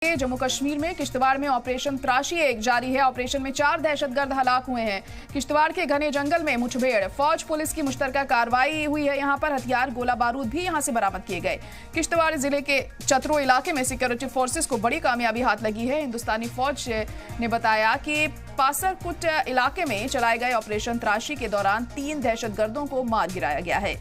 जम्मू कश्मीर में किश्तवाड़ में ऑपरेशन त्राशी एक जारी है। ऑपरेशन में 4 दहशतगर्द हलाक हुए हैं। किश्तवाड़ के घने जंगल में मुठभेड़, फौज पुलिस की मुश्तरका कार्रवाई हुई है। यहां पर हथियार, गोला बारूद भी यहां से बरामद किए गए। किश्तवाड़ जिले के चतरो इलाके में सिक्योरिटी फोर्सेस को बड़ी कामयाबी हाथ लगी है। हिंदुस्तानी फौज ने बताया कि पासरकुट इलाके में चलाए गए ऑपरेशन त्राशी के दौरान 3 दहशतगर्दों को मार गिराया गया है।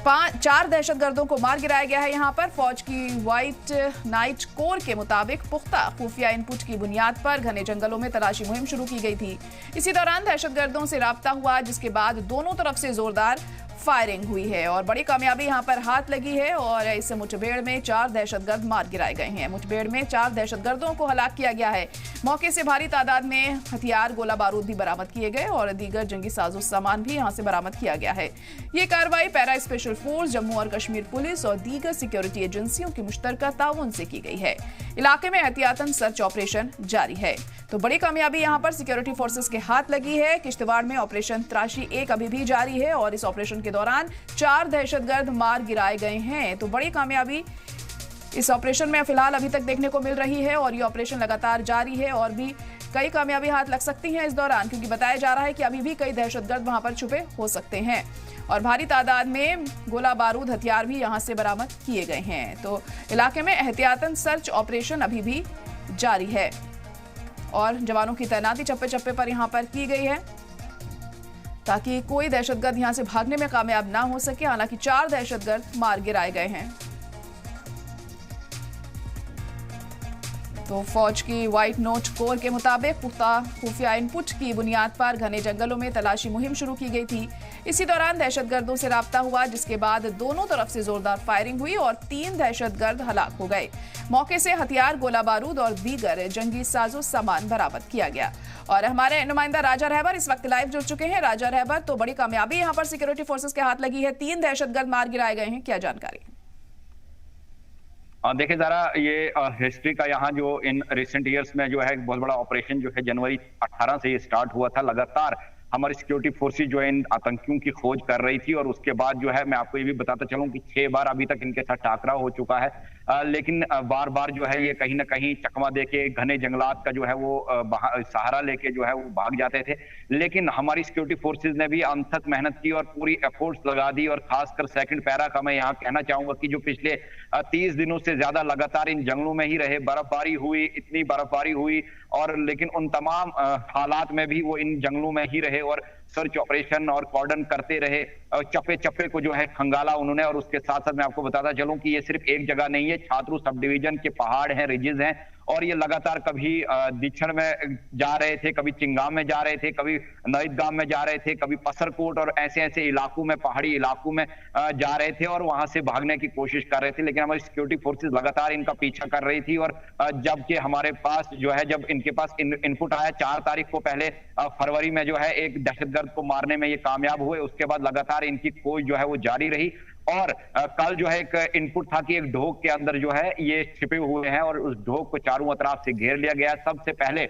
4 दहशतगर्दों को मार गिराया गया है। यहां पर फौज की व्हाइट नाइट कोर के मुताबिक पुख्ता खुफिया इनपुट की बुनियाद पर घने जंगलों में तलाशी मुहिम शुरू की गई थी। इसी दौरान दहशतगर्दों से राब्ता हुआ, जिसके बाद दोनों तरफ से जोरदार फायरिंग हुई है और बड़ी कामयाबी यहां पर हाथ लगी है। और इस मुठभेड़ में 4 दहशतगर्द मार गिराए गए हैं। मुठभेड़ में 4 दहशतगर्दों को हलाक किया गया है। मौके से भारी तादाद में हथियार, गोला बारूद भी बरामद किए गए और दीगर जंगी साजो सामान भी यहां से बरामद किया गया है। ये कार्रवाई पैरा स्पेशल फोर्स, जम्मू और कश्मीर पुलिस और दीगर सिक्योरिटी एजेंसियों की मुश्तरका ताउन से की गई है। इलाके में एहतियातन सर्च ऑपरेशन जारी है। तो बड़ी कामयाबी यहां पर सिक्योरिटी फोर्सेस के हाथ लगी है। किश्तवाड़ में ऑपरेशन त्राशी एक अभी भी जारी है और इस ऑपरेशन के दौरान 4 दहशतगर्द मार गिराए गए हैं। तो बड़ी कामयाबी इस ऑपरेशन में फिलहाल अभी तक देखने को मिल रही है और ये ऑपरेशन लगातार जारी है और भी कई कामयाबी हाथ लग सकती हैं इस दौरान, क्योंकि बताया जा रहा है कि अभी भी कई दहशतगर्द वहां पर छुपे हो सकते हैं और भारी तादाद में गोला बारूद, हथियार भी यहां से बरामद किए गए हैं। तो इलाके में एहतियातन सर्च ऑपरेशन अभी भी जारी है और जवानों की तैनाती चप्पे चप्पे पर यहां पर की गई है ताकि कोई दहशतगर्द यहां से भागने में कामयाब ना हो सके। हालांकि 4 दहशतगर्द मार गिराए गए हैं। तो फौज की व्हाइट नोट कोर के मुताबिक पुख्ता खुफिया इनपुट की बुनियाद पर घने जंगलों में तलाशी मुहिम शुरू की गई थी। इसी दौरान दहशतगर्दों से राब्ता हुआ, जिसके बाद दोनों तरफ से जोरदार फायरिंग हुई और 3 दहशतगर्द हलाक हो गए। मौके से हथियार, गोला बारूद और दीगर जंगी साजो सामान बरामद किया गया। और हमारे नुमाइंदा राजा रहबर इस वक्त लाइव जुड़ चुके हैं। राजा रहबर, तो बड़ी कामयाबी यहां पर सिक्योरिटी फोर्सेस के हाथ लगी है। 3 दहशतगर्द मार गिराए गए हैं, क्या जानकारी? देखिए जरा ये हिस्ट्री का यहाँ जो इन रिसेंट ईयर्स में जो है एक बहुत बड़ा ऑपरेशन जो है जनवरी 18 से ये स्टार्ट हुआ था। लगातार हमारी सिक्योरिटी फोर्सेस जो है इन आतंकियों की खोज कर रही थी और उसके बाद जो है मैं आपको ये भी बताता चलूं कि 6 बार अभी तक इनके साथ टाकरा हो चुका है। लेकिन बार बार जो है ये कहीं ना कहीं चकमा देके घने जंगलात का जो है वो सहारा लेके जो है वो भाग जाते थे। लेकिन हमारी सिक्योरिटी फोर्सेस ने भी अनथक मेहनत की और पूरी एफर्ट्स लगा दी और खासकर सेकंड पैरा का मैं यहाँ कहना चाहूंगा कि जो पिछले 30 दिनों से ज्यादा लगातार इन जंगलों में ही रहे, बर्फबारी हुई, इतनी बर्फबारी हुई और लेकिन उन तमाम हालात में भी वो इन जंगलों में ही रहे और सर्च ऑपरेशन और कॉर्डन करते रहे। चप्पे चप्पे को जो है खंगाला उन्होंने। और उसके साथ साथ मैं आपको बताता चलूं कि ये सिर्फ एक जगह नहीं है, छात्रू सब डिवीजन के पहाड़ हैं, रिजेस हैं और ये लगातार कभी दीक्षण में जा रहे थे, कभी चिंगाम में जा रहे थे, कभी नईदगाम में जा रहे थे, कभी पसरकोट और ऐसे ऐसे इलाकों में, पहाड़ी इलाकों में जा रहे थे और वहां से भागने की कोशिश कर रहे थे। लेकिन हमारी सिक्योरिटी फोर्सेस लगातार इनका पीछा कर रही थी और जबकि हमारे पास जो है जब इनके पास इनपुट आया 4 तारीख को, पहले फरवरी में जो है एक दहशतगर्द को मारने में ये कामयाब हुए। उसके बाद लगातार इनकी खोज जो है वो जारी रही और कल जो है एक इनपुट था कि एक ढोक के अंदर जो है ये छिपे हुए हैं और उस ढोक को चारों तरफ से घेर लिया गया। सबसे पहले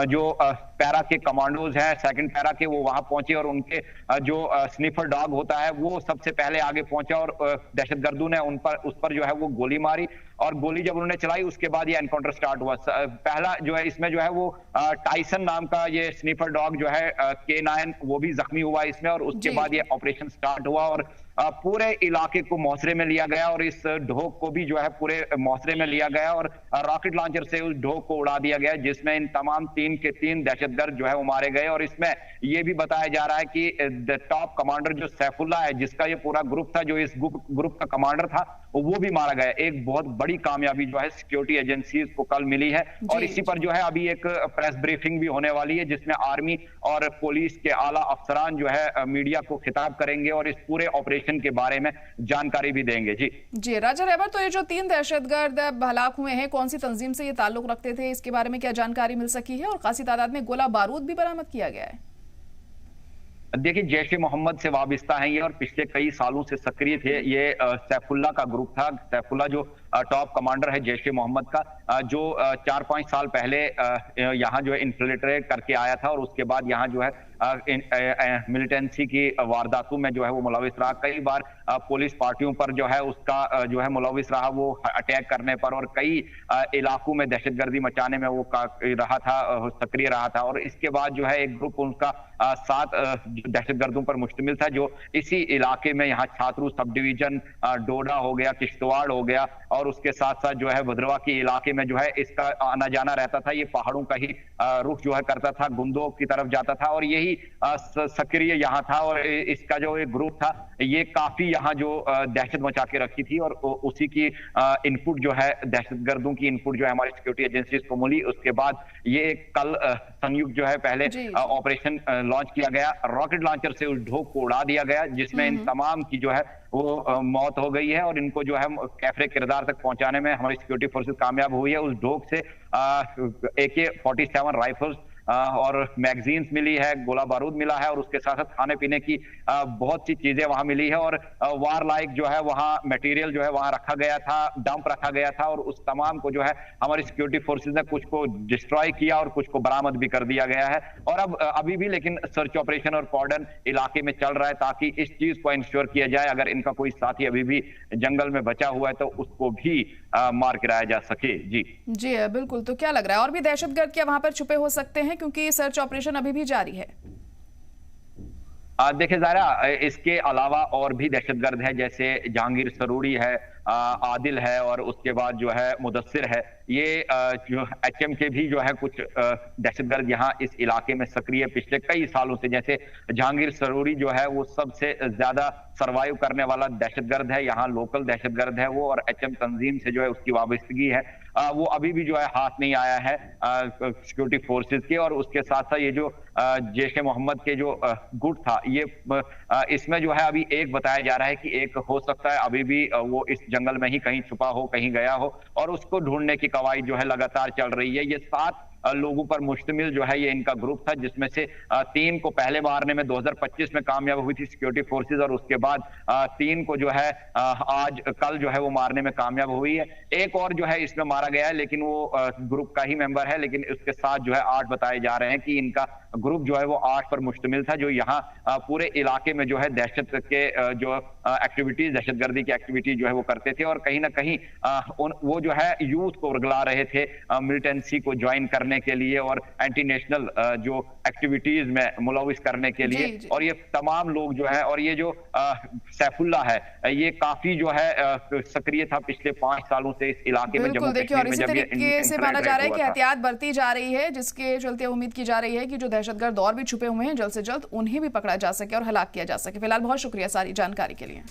जो पैरा के कमांडोज हैं, सेकंड पैरा के, वो वहां पहुंचे और उनके जो स्निफर डॉग होता है वो सबसे पहले आगे पहुंचा और दहशतगर्दों ने उस पर जो है वो गोली मारी और गोली जब उन्होंने चलाई उसके बाद ये एनकाउंटर स्टार्ट हुआ। पहला जो है इसमें जो है वो टाइसन नाम का ये स्निफर डॉग जो है K9 वो भी जख्मी हुआ इसमें और उसके बाद ये ऑपरेशन स्टार्ट हुआ और पूरे इलाके को मोहसरे में लिया गया और इस ढोक को भी जो है पूरे मोहसरे में लिया गया और रॉकेट लॉन्चर से उस ढोक को उड़ा दिया गया, जिसमें इन तमाम 3 के 3 दहशतगर्द जो है वो मारे गए। और इसमें ये भी बताया जा रहा है कि टॉप कमांडर जो सैफुल्ला है, जिसका ये पूरा ग्रुप था, जो इस ग्रुप का कमांडर था, वो भी मारा गया। एक बहुत बड़ी कामयाबी जो है सिक्योरिटी एजेंसीज को कल मिली है और इसी पर जो है अभी एक प्रेस ब्रीफिंग भी होने वाली है जिसमें आर्मी और पुलिस के आला अफसरान जो है मीडिया को खिताब करेंगे और इस पूरे ऑपरेशन के बारे में जानकारी भी देंगे। जी राजा रहबर, तो ये जो 3 दहशतगर्द हलाक हुए हैं, कौन सी तंजीम से ये ताल्लुक रखते थे, इसके बारे में क्या जानकारी मिल सकी है? और खासी तादाद में गोला बारूद भी बरामद किया गया है। देखिए जैश ए मोहम्मद से वाबस्ता है ये और पिछले कई सालों से सक्रिय थे। ये सैफुल्ला का ग्रुप था। सैफुल्ला जो टॉप कमांडर है जैश ए मोहम्मद का, जो 4-5 साल पहले यहाँ जो है इन्फिल्ट्रेट करके आया था और उसके बाद यहाँ जो है मिलिटेंसी की वारदातों में जो है वो मुलविस रहा। कई बार पुलिस पार्टियों पर जो है उसका जो है मुलविस रहा, वो अटैक करने पर, और कई इलाकों में दहशतगर्दी मचाने में वो रहा था, सक्रिय रहा था। और इसके बाद जो है एक ग्रुप उनका 7 दहशतगर्दों पर मुश्तमिल था, जो इसी इलाके में यहाँ छात्रू सब डिवीजन, डोडा हो गया, किश्तवाड़ हो गया, और उसके साथ साथ जो है भद्रवा के इलाके में जो है इसका आना जाना रहता था। ये पहाड़ों का ही रुख जो है करता था, गुंदों की तरफ जाता था और यही सक्रिय यहाँ था। और इसका जो एक ग्रुप था ये काफी यहाँ जो दहशत मचा के रखी थी, और उसी की इनपुट जो है दहशतगर्दों की इनपुट जो है हमारी सिक्योरिटी एजेंसीज को मिली। उसके बाद ये कल संयुक्त जो है पहले ऑपरेशन लॉन्च किया गया, रॉकेट लॉन्चर से उस ढोक को उड़ा दिया गया, जिसमें इन तमाम की जो है वो मौत हो गई है। और इनको जो है कैफरे किरदार तक पहुंचाने में हमारी सिक्योरिटी फोर्सेस कामयाब हुई है। उस ढोक से AK-47 राइफल्स और मैगजीन्स मिली है, गोला बारूद मिला है, और उसके साथ साथ खाने पीने की बहुत सी चीजें वहां मिली है। और वार लाइक जो है वहां मटेरियल जो है वहां रखा गया था, डंप रखा गया था, और उस तमाम को जो है हमारी सिक्योरिटी फोर्सेस ने कुछ को डिस्ट्रॉय किया और कुछ को बरामद भी कर दिया गया है। और अब अभी भी लेकिन सर्च ऑपरेशन और कॉर्डन इलाके में चल रहा है, ताकि इस चीज को इंश्योर किया जाए अगर इनका कोई साथी अभी भी जंगल में बचा हुआ है तो उसको भी मार गिराया जा सके। जी बिल्कुल। तो क्या लग रहा है, और भी दहशतगर्द क्या वहां पर छुपे हो सकते हैं, क्योंकि सर्च ऑपरेशन अभी भी जारी है? देखिए ज़ारा, इसके अलावा और भी दहशतगर्द है, जैसे जहांगीर सरूरी है, आदिल है, और उसके बाद जो है मुदस्सिर है। ये जो HM के भी जो है कुछ दहशतगर्द यहाँ इस इलाके में सक्रिय पिछले कई सालों से। जैसे जहांगीर सरूरी जो है वो सबसे ज्यादा सरवाइव करने वाला दहशतगर्द है, यहाँ लोकल दहशतगर्द है वो, और HM तंजीम से जो है उसकी वाबस्तगी है। वो अभी भी जो है हाथ नहीं आया है सिक्योरिटी फोर्सेस के। और उसके साथ साथ ये जो जैश ए मोहम्मद के जो गुट था, ये इसमें जो है अभी एक बताया जा रहा है कि एक हो सकता है अभी भी वो इस जंगल में ही कहीं छुपा हो, कहीं गया हो, और उसको ढूंढने की कवायद जो है लगातार चल रही है। ये 7 लोगों पर मुश्तमिल जो है ये इनका ग्रुप था, जिसमें से 3 को पहले मारने में 2025 में कामयाब हुई थी सिक्योरिटी फोर्सेस, और उसके बाद 3 को जो है आज कल जो है वो मारने में कामयाब हुई है। एक और जो है इसमें मारा गया है, लेकिन वो ग्रुप का ही मेंबर है, लेकिन उसके साथ जो है 8 बताए जा रहे हैं कि इनका ग्रुप जो है वो 8 पर मुश्तमिल था, जो यहाँ पूरे इलाके में जो है दहशत के जो एक्टिविटीज, दहशतगर्दी की एक्टिविटीज जो है वो करते थे, और कहीं ना कहीं वो जो है यूथ को उर्गला रहे थे मिलिटेंसी को ज्वाइन करने के लिए और एंटी नेशनल जो एक्टिविटीज में मुलविस करने के लिए। और ये तमाम लोग जो है, और ये जो सैफुल्ला है, ये काफी जो है सक्रिय था पिछले 5 सालों से इस इलाके में। बिल्कुल, देखिए, और इसी तरीके से माना जा रहा है कि एहतियात बरती जा रही है, जिसके चलते उम्मीद की जा रही है कि जो दहशतगर्द और भी छुपे हुए हैं जल्द से जल्द उन्हें भी पकड़ा जा सके और हलाक किया जा सके। फिलहाल बहुत शुक्रिया सारी जानकारी के लिए।